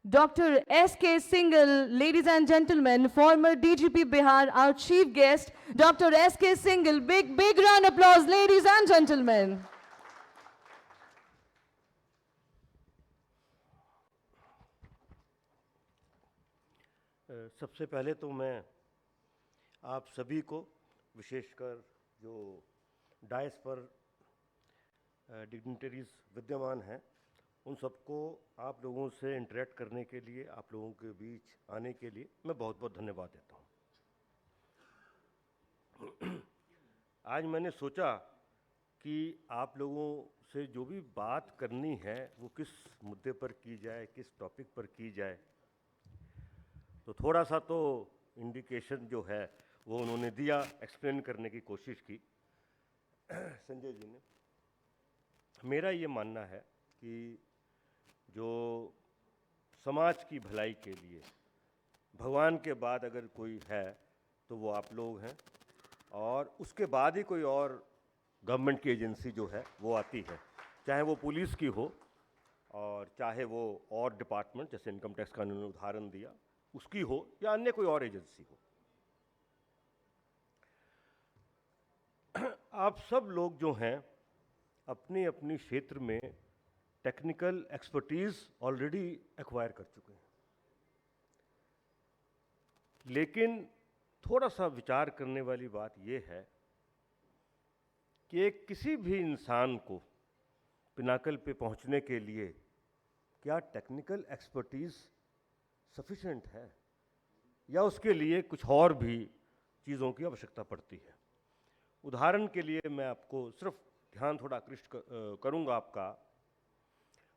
Dr. S.K. Singhal, ladies and gentlemen, former DGP Bihar, our chief guest, Dr. S.K. Singhal. Big round of applause, ladies and gentlemen. सबसे पहले तो मैं आप सभी को, विशेषकर जो डायस पर डिग्निटरीज विद्यमान हैं, उन सबको आप लोगों से इंटरेक्ट करने के लिए, आप लोगों के बीच आने के लिए मैं बहुत बहुत धन्यवाद देता हूँ। आज मैंने सोचा कि आप लोगों से जो भी बात करनी है वो किस मुद्दे पर की जाए, किस टॉपिक पर की जाए। तो थोड़ा सा तो इंडिकेशन जो है वो उन्होंने दिया, एक्सप्लेन करने की कोशिश की संजय जी ने। मेरा ये मानना है कि जो समाज की भलाई के लिए भगवान के बाद अगर कोई है तो वो आप लोग हैं, और उसके बाद ही कोई और गवर्नमेंट की एजेंसी जो है वो आती है, चाहे वो पुलिस की हो और चाहे वो और डिपार्टमेंट, जैसे इनकम टैक्स का उन्होंने उदाहरण दिया, उसकी हो या अन्य कोई और एजेंसी हो। आप सब लोग जो हैं अपनी अपनी क्षेत्र में टेक्निकल एक्सपर्टीज ऑलरेडी एक्वायर कर चुके हैं, लेकिन थोड़ा सा विचार करने वाली बात यह है कि एक किसी भी इंसान को पिनाकल पे पहुंचने के लिए क्या टेक्निकल एक्सपर्टीज सफिशिएंट है या उसके लिए कुछ और भी चीज़ों की आवश्यकता पड़ती है। उदाहरण के लिए मैं आपको सिर्फ ध्यान थोड़ा आकृष्ट करूंगा आपका।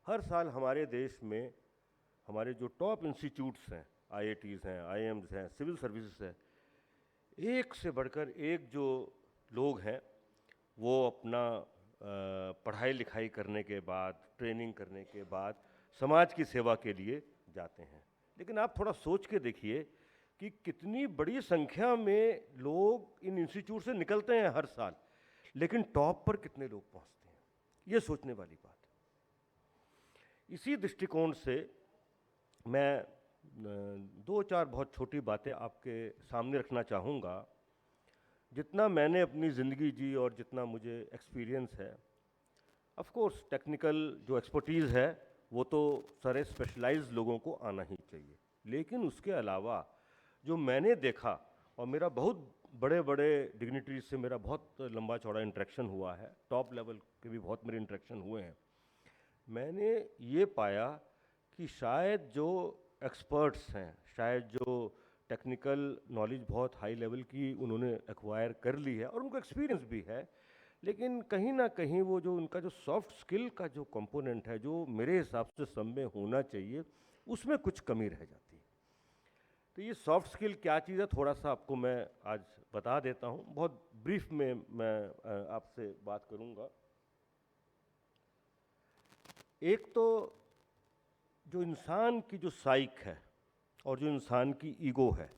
हर साल हमारे देश में हमारे जो टॉप इंस्टीट्यूट्स हैं, IITs हैं, IIMs हैं, सिविल सर्विसेज हैं, एक से बढ़कर एक जो लोग हैं वो अपना पढ़ाई लिखाई करने के बाद, ट्रेनिंग करने के बाद समाज की सेवा के लिए जाते हैं। लेकिन आप थोड़ा सोच के देखिए कि कितनी बड़ी संख्या में लोग इन इंस्टीट्यूट से निकलते हैं हर साल, लेकिन टॉप पर कितने लोग पहुंचते हैं, ये सोचने वाली बात है। इसी दृष्टिकोण से मैं दो चार बहुत छोटी बातें आपके सामने रखना चाहूँगा। जितना मैंने अपनी ज़िंदगी जी और जितना मुझे एक्सपीरियंस है, ऑफ कोर्स टेक्निकल जो एक्सपर्टीज़ है वो तो सारे स्पेशलाइज्ड लोगों को आना ही चाहिए, लेकिन उसके अलावा जो मैंने देखा, और मेरा बहुत बड़े बड़े डिग्निटरीज से मेरा बहुत लंबा चौड़ा इंटरेक्शन हुआ है, टॉप लेवल के भी बहुत मेरे इंटरेक्शन हुए हैं, मैंने ये पाया कि शायद जो एक्सपर्ट्स हैं, शायद जो टेक्निकल नॉलेज बहुत हाई लेवल की उन्होंने एक्वायर कर ली है और उनको एक्सपीरियंस भी है, लेकिन कहीं ना कहीं वो जो उनका जो सॉफ्ट स्किल का जो कंपोनेंट है, जो मेरे हिसाब से सब में होना चाहिए, उसमें कुछ कमी रह जाती है। तो ये सॉफ्ट स्किल क्या चीज़ है, थोड़ा सा आपको मैं आज बता देता हूँ। बहुत ब्रीफ में मैं आपसे बात करूँगा। एक तो जो इंसान की जो साइक है और जो इंसान की ईगो है,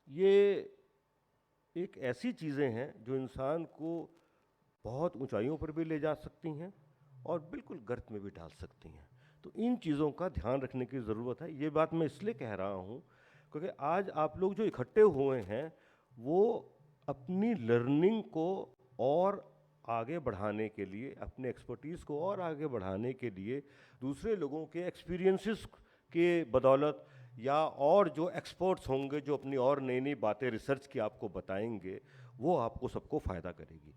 ये एक ऐसी चीज़ें हैं जो इंसान को बहुत ऊंचाइयों पर भी ले जा सकती हैं और बिल्कुल गर्त में भी डाल सकती हैं। तो इन चीज़ों का ध्यान रखने की ज़रूरत है। ये बात मैं इसलिए कह रहा हूँ क्योंकि आज आप लोग जो इकट्ठे हुए हैं वो अपनी लर्निंग को और आगे बढ़ाने के लिए, अपने एक्सपर्टीज़ को और आगे बढ़ाने के लिए, दूसरे लोगों के एक्सपीरियंसेस के बदौलत या और जो एक्सपर्ट्स होंगे जो अपनी और नई नई बातें रिसर्च की आपको बताएंगे, वो आपको सबको फ़ायदा करेगी।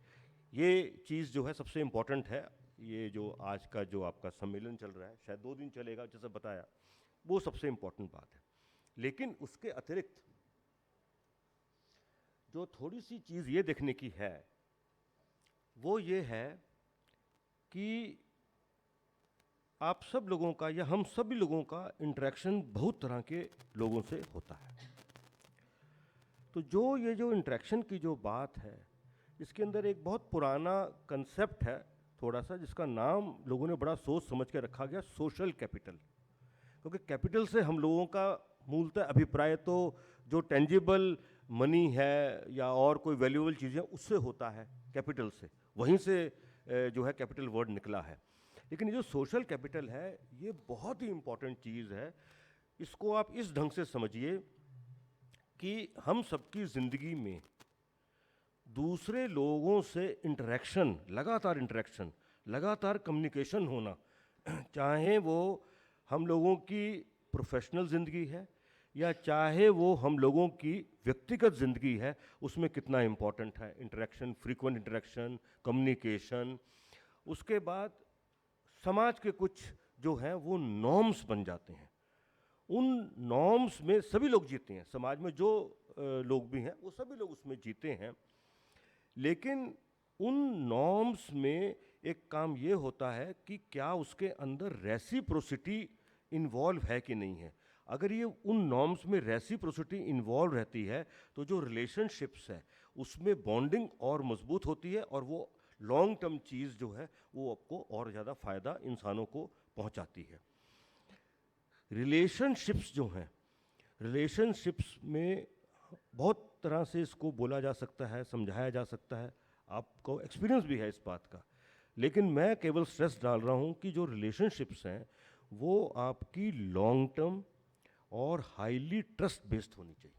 ये चीज़ जो है सबसे इम्पॉर्टेंट है। ये जो आज का जो आपका सम्मेलन चल रहा है, शायद 2 दिन चलेगा जैसे बताया, वो सबसे इम्पॉर्टेंट बात है। लेकिन उसके अतिरिक्त जो थोड़ी सी चीज़ ये देखने की है वो ये है कि आप सब लोगों का या हम सभी लोगों का इंटरेक्शन बहुत तरह के लोगों से होता है। तो ये जो इंटरेक्शन की जो बात है, इसके अंदर एक बहुत पुराना कंसेप्ट है थोड़ा सा, जिसका नाम लोगों ने बड़ा सोच समझ के रखा गया, सोशल कैपिटल। क्योंकि कैपिटल से हम लोगों का मूलतः अभिप्राय तो जो टेंजिबल मनी है या और कोई वैल्यूएबल चीज़ें उससे होता है, कैपिटल से, वहीं से जो है कैपिटल वर्ड निकला है। लेकिन ये जो सोशल कैपिटल है ये बहुत ही इम्पोर्टेंट चीज़ है। इसको आप इस ढंग से समझिए कि हम सबकी ज़िंदगी में दूसरे लोगों से इंटरेक्शन, लगातार कम्युनिकेशन होना, चाहे वो हम लोगों की प्रोफेशनल ज़िंदगी है या चाहे वो हम लोगों की व्यक्तिगत ज़िंदगी है, उसमें कितना इम्पोर्टेंट है इंटरेक्शन, फ्रीक्वेंट इंटरेक्शन, कम्युनिकेशन। उसके बाद समाज के कुछ जो हैं वो नॉर्म्स बन जाते हैं। उन नॉर्म्स में सभी लोग जीते हैं, समाज में जो लोग भी हैं वो सभी लोग उसमें जीते हैं। लेकिन उन नॉर्म्स में एक काम ये होता है कि क्या उसके अंदर रेसिप्रोसिटी इन्वॉल्व है कि नहीं है। अगर ये उन नॉर्म्स में रेसिप्रोसिटी इन्वॉल्व रहती है तो जो रिलेशनशिप्स है उसमें बॉन्डिंग और मजबूत होती है और वो लॉन्ग टर्म चीज़ जो है वो आपको और ज़्यादा फ़ायदा इंसानों को पहुंचाती है। रिलेशनशिप्स जो हैं, रिलेशनशिप्स में बहुत तरह से इसको बोला जा सकता है, समझाया जा सकता है, आपको एक्सपीरियंस भी है इस बात का। लेकिन मैं केवल स्ट्रेस डाल रहा हूँ कि जो रिलेशनशिप्स हैं वो आपकी लॉन्ग टर्म और हाईली ट्रस्ट बेस्ड होनी चाहिए।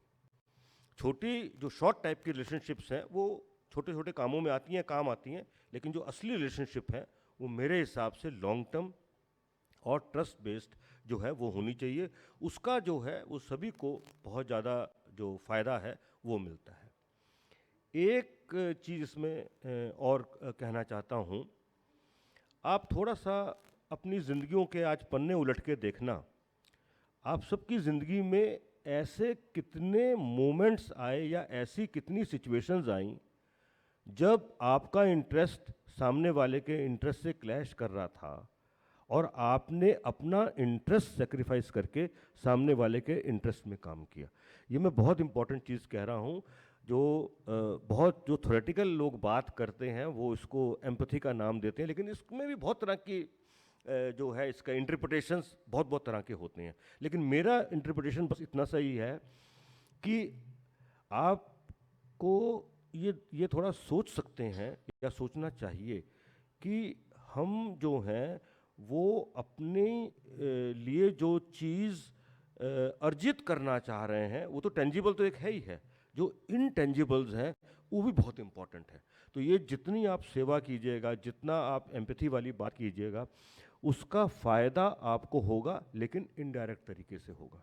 छोटी जो शॉर्ट टाइप की रिलेशनशिप्स हैं वो छोटे छोटे कामों में आती हैं, काम आती हैं, लेकिन जो असली रिलेशनशिप है वो मेरे हिसाब से लॉन्ग टर्म और ट्रस्ट बेस्ड जो है वो होनी चाहिए। उसका जो है वो सभी को बहुत ज़्यादा जो फ़ायदा है वो मिलता है। एक चीज़ इसमें और कहना चाहता हूँ, आप थोड़ा सा अपनी ज़िंदगियों के आज पन्ने उलट के देखना, आप सबकी ज़िंदगी में ऐसे कितने मोमेंट्स आए या ऐसी कितनी सिचुएशंस आई जब आपका इंटरेस्ट सामने वाले के इंटरेस्ट से क्लैश कर रहा था और आपने अपना इंटरेस्ट सेक्रीफाइस करके सामने वाले के इंटरेस्ट में काम किया। ये मैं बहुत इंपॉर्टेंट चीज़ कह रहा हूँ। जो बहुत जो थ्योरेटिकल लोग बात करते हैं वो इसको एम्पैथी का नाम देते हैं, लेकिन इसमें भी बहुत तरह की जो है इसका इंटरप्रिटेशंस बहुत तरह के होते हैं। लेकिन मेरा इंटरप्रिटेशन बस इतना सा ही है कि आपको ये थोड़ा सोच सकते हैं या सोचना चाहिए कि हम जो हैं वो अपने लिए जो चीज़ अर्जित करना चाह रहे हैं वो तो टेंजिबल तो एक है ही है, जो इनटेंजिबल्स हैं वो भी बहुत इंपॉर्टेंट है। तो ये जितनी आप सेवा कीजिएगा, जितना आप एम्पैथी वाली बात कीजिएगा, उसका फ़ायदा आपको होगा, लेकिन इनडायरेक्ट तरीके से होगा।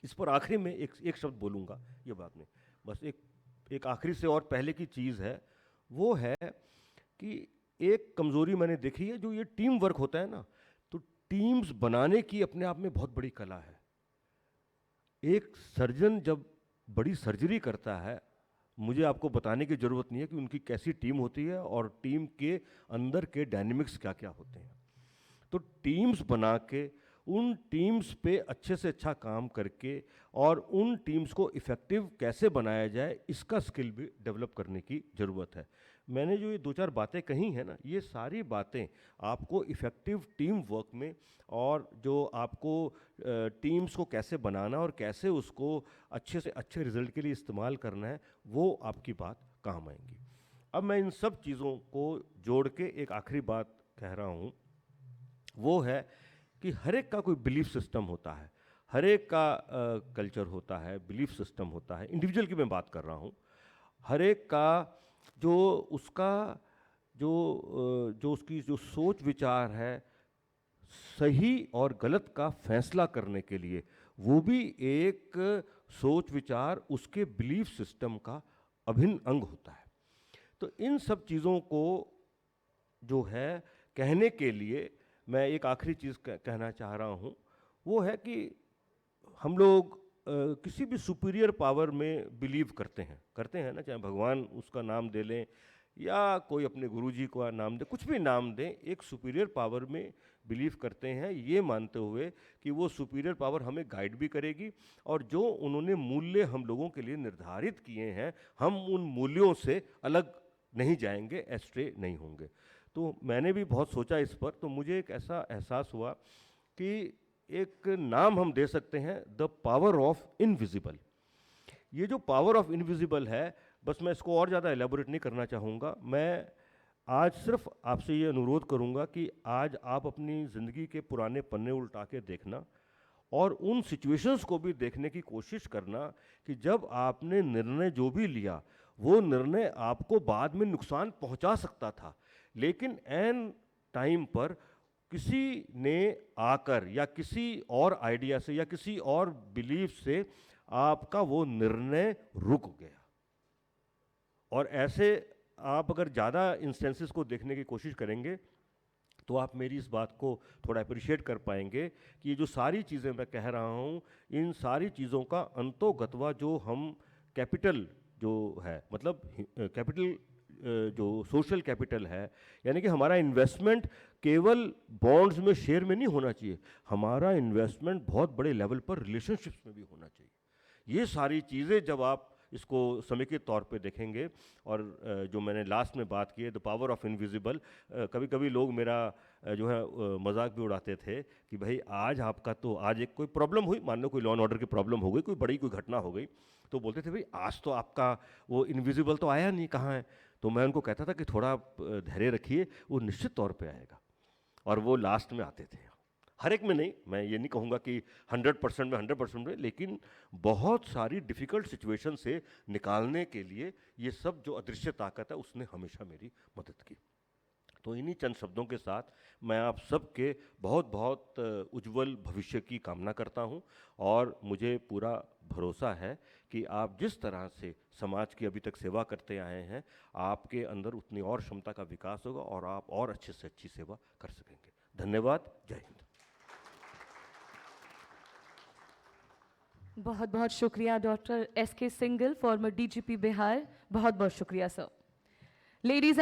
इस पर आखिरी में एक शब्द बोलूँगा, ये बात नहीं, बस एक आखिरी से और पहले की चीज़ है, वो है कि एक कमज़ोरी मैंने देखी है, जो ये टीम वर्क होता है ना, तो टीम्स बनाने की अपने आप में बहुत बड़ी कला है। एक सर्जन जब बड़ी सर्जरी करता है, मुझे आपको बताने की ज़रूरत नहीं है कि उनकी कैसी टीम होती है और टीम के अंदर के डायनेमिक्स क्या क्या होते हैं। तो टीम्स बना के उन टीम्स पे अच्छे से अच्छा काम करके और उन टीम्स को इफ़ेक्टिव कैसे बनाया जाए, इसका स्किल भी डेवलप करने की ज़रूरत है। मैंने जो ये 2-4 बातें कही हैं ना, ये सारी बातें आपको इफ़ेक्टिव टीम वर्क में और जो आपको टीम्स को कैसे बनाना और कैसे उसको अच्छे से अच्छे रिजल्ट के लिए इस्तेमाल करना है, वो आपकी बात काम आएंगी। अब मैं इन सब चीज़ों को जोड़ के एक आखिरी बात कह रहा हूँ, वो है कि हर एक का कोई बिलीफ सिस्टम होता है, हर एक का कल्चर होता है, बिलीफ सिस्टम होता है। इंडिविजुअल की मैं बात कर रहा हूँ। हर एक का जो उसका जो उसकी जो सोच विचार है, सही और गलत का फैसला करने के लिए वो भी एक सोच विचार उसके बिलीफ सिस्टम का अभिन्न अंग होता है। तो इन सब चीज़ों को जो है कहने के लिए मैं एक आखिरी चीज़ कहना चाह रहा हूँ, वो है कि हम लोग किसी भी सुपीरियर पावर में बिलीव करते हैं ना, चाहे भगवान उसका नाम दे लें या कोई अपने गुरुजी का नाम दे, कुछ भी नाम दें, एक सुपीरियर पावर में बिलीव करते हैं, ये मानते हुए कि वो सुपीरियर पावर हमें गाइड भी करेगी और जो उन्होंने मूल्य हम लोगों के लिए निर्धारित किए हैं, हम उन मूल्यों से अलग नहीं जाएंगे, एस्ट्रे नहीं होंगे। तो मैंने भी बहुत सोचा इस पर, तो मुझे एक ऐसा एहसास हुआ कि एक नाम हम दे सकते हैं, द पावर ऑफ इनविजिबल। ये जो पावर ऑफ इनविजिबल है, बस मैं इसको और ज़्यादा एलेबोरेट नहीं करना चाहूँगा। मैं आज सिर्फ आपसे ये अनुरोध करूंगा कि आज आप अपनी ज़िंदगी के पुराने पन्ने उल्टा के देखना और उन सिचुएशंस को भी देखने की कोशिश करना कि जब आपने निर्णय जो भी लिया वो निर्णय आपको बाद में नुकसान पहुंचा सकता था, लेकिन एन टाइम पर किसी ने आकर या किसी और आइडिया से या किसी और बिलीफ से आपका वो निर्णय रुक गया। और ऐसे आप अगर ज़्यादा इंस्टेंसेस को देखने की कोशिश करेंगे तो आप मेरी इस बात को थोड़ा अप्रिशिएट कर पाएंगे कि ये जो सारी चीज़ें मैं कह रहा हूँ, इन सारी चीज़ों का अंतोगत्वा जो हम कैपिटल जो है, मतलब कैपिटल जो सोशल कैपिटल है, यानी कि हमारा इन्वेस्टमेंट केवल बॉन्ड्स में, शेयर में नहीं होना चाहिए, हमारा इन्वेस्टमेंट बहुत बड़े लेवल पर रिलेशनशिप्स में भी होना चाहिए। ये सारी चीज़ें जब आप इसको समेकित तौर पे देखेंगे, और जो मैंने लास्ट में बात की है द पावर ऑफ इनविजिबल, कभी कभी लोग मेरा जो है मजाक भी उड़ाते थे कि भाई आज आपका तो आज एक कोई प्रॉब्लम हुई, मान लो कोई लॉ एंड ऑर्डर की प्रॉब्लम हो गई, कोई बड़ी कोई घटना हो गई, तो बोलते थे भाई आज तो आपका वो इनविजिबल तो आया नहीं, कहाँ है? तो मैं उनको कहता था कि थोड़ा धैर्य रखिए, वो निश्चित तौर पे आएगा। और वो लास्ट में आते थे, हर एक में नहीं, मैं ये नहीं कहूँगा कि 100% में 100% में, लेकिन बहुत सारी डिफ़िकल्ट सिचुएशन से निकालने के लिए ये सब जो अदृश्य ताकत है उसने हमेशा मेरी मदद की। तो इन्हीं चंद शब्दों के साथ मैं आप सबके बहुत बहुत उज्जवल भविष्य की कामना करता हूं, और मुझे पूरा भरोसा है कि आप जिस तरह से समाज की अभी तक सेवा करते आए हैं, आपके अंदर उतनी और क्षमता का विकास होगा और आप और अच्छे से अच्छी सेवा कर सकेंगे। धन्यवाद। जय हिंद। बहुत बहुत शुक्रिया डॉक्टर एस के सिंगल, फॉर्मर डीजीपी बिहार। बहुत बहुत शुक्रिया सर। लेडीज